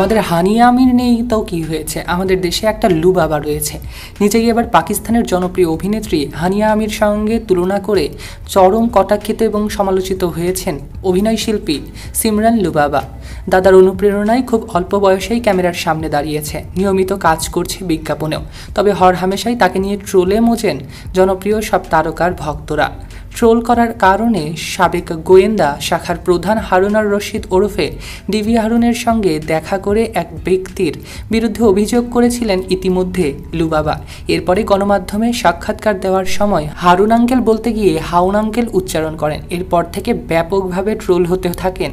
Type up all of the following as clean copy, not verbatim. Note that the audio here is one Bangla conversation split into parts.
আমাদের হানিয়া আমির নেই তো কি হয়েছে, আমাদের দেশে একটা লুবাবা রয়েছে। নিজেকে এবার পাকিস্তানের জনপ্রিয় অভিনেত্রী হানিয়া আমির সঙ্গে তুলনা করে চরম কটাক্ষিত এবং সমালোচিত হয়েছেন অভিনয় শিল্পী সিমরান লুবাবা। দাদার অনুপ্রেরণায় খুব অল্প বয়সেই ক্যামেরার সামনে দাঁড়িয়েছে, নিয়মিত কাজ করছে বিজ্ঞাপনেও। তবে হরহামেশাই তাকে নিয়ে ট্রোলে মোজেন জনপ্রিয় সব তারকার ভক্তরা। ট্রোল করার কারণে সাবেক গোয়েন্দা শাখার প্রধান হারুনার রশিদ ওরফে ডিভি হারুনের সঙ্গে দেখা করে এক ব্যক্তির বিরুদ্ধে অভিযোগ করেছিলেন ইতিমধ্যে লুবাবা। এরপরে গণমাধ্যমে সাক্ষাৎকার দেওয়ার সময় হারুন আঙ্কেল বলতে গিয়ে হাউন আঙ্কেল উচ্চারণ করেন। এরপর থেকে ব্যাপকভাবে ট্রোল হতে থাকেন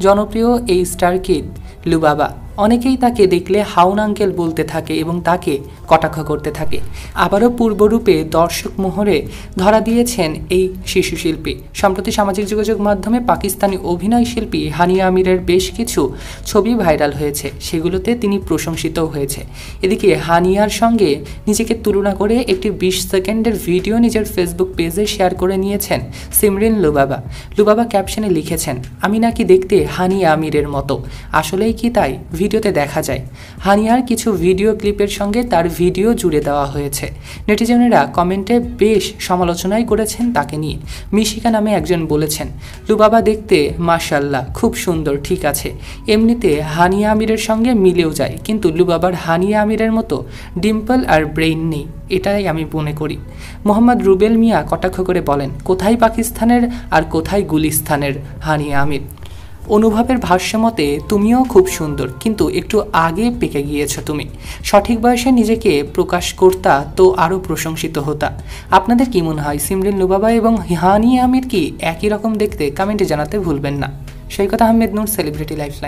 জনপ্রিয় এই স্টার কিড লুবাবা। অনেকেই তাকে দেখলে হাউন আঙ্কেল বলতে থাকে এবং তাকে কটাক্ষ করতে থাকে। আবারও পূর্বরূপে দর্শক মোহরে ধরা দিয়েছেন এই শিশু শিল্পী। সম্প্রতি সামাজিক যোগাযোগ মাধ্যমে পাকিস্তানি অভিনয় শিল্পী হানিয়া আমিরের বেশ কিছু ছবি ভাইরাল হয়েছে, সেগুলোতে তিনি প্রশংসিতও হয়েছে। এদিকে হানিয়ার সঙ্গে নিজেকে তুলনা করে একটি 20 সেকেন্ডের ভিডিও নিজের ফেসবুক পেজে শেয়ার করে নিয়েছেন সিমরিন লুবাবা। লুবাবা ক্যাপশনে লিখেছেন, আমি নাকি দেখতে হানিয়া আমিরের মতো। আসলেই কি তাই? ভিডিওতে দেখা যায় হানিয়ার কিছু ভিডিও ক্লিপের সঙ্গে তার ভিডিও জুড়ে দেওয়া হয়েছে। নেটিজনেরা কমেন্টে বেশ সমালোচনাই করেছেন তাকে নিয়ে। মিশিকা নামে একজন বলেছেন, লুবাবা দেখতে মাশাআল্লাহ খুব সুন্দর, ঠিক আছে, এমনিতে হানিয়া আমিরের সঙ্গে মিলেও যায়, কিন্তু লুবাবার হানিয়া আমিরের মতো ডিম্পল আর ব্রেইন নেই, এটাই আমি মনে করি। মোহাম্মদ রুবেল মিয়া কটাক্ষ করে বলেন, কোথায় পাকিস্তানের আর কোথায় গুলিস্তানের হানিয়া আমির। অনুভবের ভাষ্যমতে তুমিও খুব সুন্দর, কিন্তু একটু আগে পেকে গিয়েছো তুমি। সঠিক বয়সে নিজেকে প্রকাশ করতা তো আরও প্রশংসিত হতা। আপনাদের কি মনে হয়, সিমরিন লুবাবা এবং হানিয়া আমির কি একই রকম দেখতে? কমেন্টে জানাতে ভুলবেন না। সৈকত আহমেদ নূর, সেলিব্রিটি লাইফলাইন।